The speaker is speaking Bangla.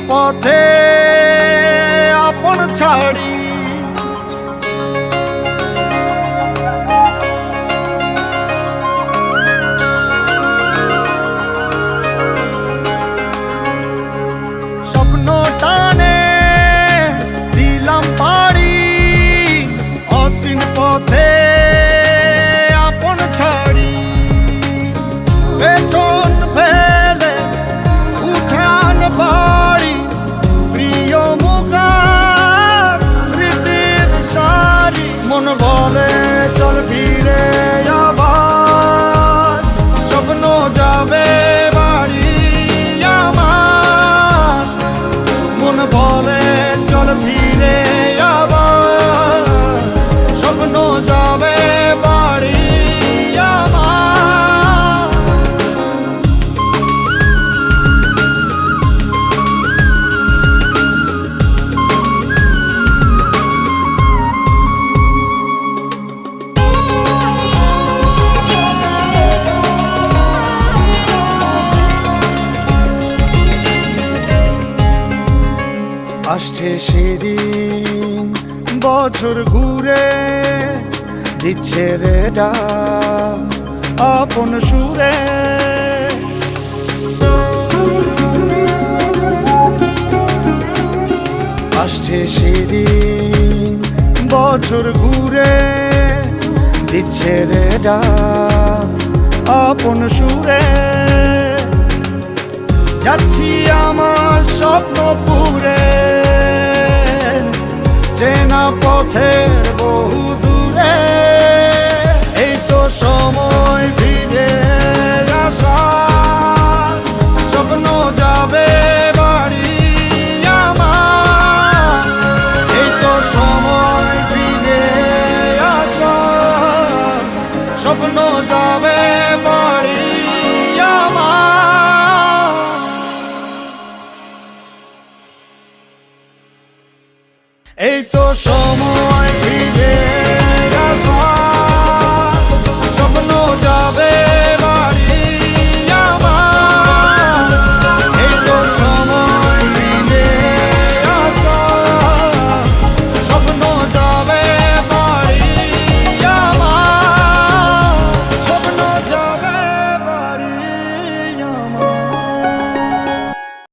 পথে আপন ছাড়ি স্বপ্ন টানে দিলাম পাড়ি অচিন পথে আপন ছাড়ি পেছন ফেলে উঠান বাড়ি প্রিয় মুখার স্মৃতির সারি মন বলে চল ফিরে আবার স্বপ্ন যাবে বাড়ি আমার মন বলে চল ফিরে আবার স্বপ্ন যাবে বাড়ি আমার আসছে সেদিন বছর ঘুরে দিচ্ছে রে ডাক আপন সুরে আসছে সেদিন বছর ঘুরে দিচ্ছে রে ডাক আপন সুরে যাচ্ছি আমার স্বপ্নপুরে চেনা পথের বহু দূরে এই তো সময় ফিরে আসার স্বপ্ন যাবে বাড়ি আমার এই তো সময় ফিরে আসার স্বপ্ন যাবে বাড়ি আমার এই তো সময়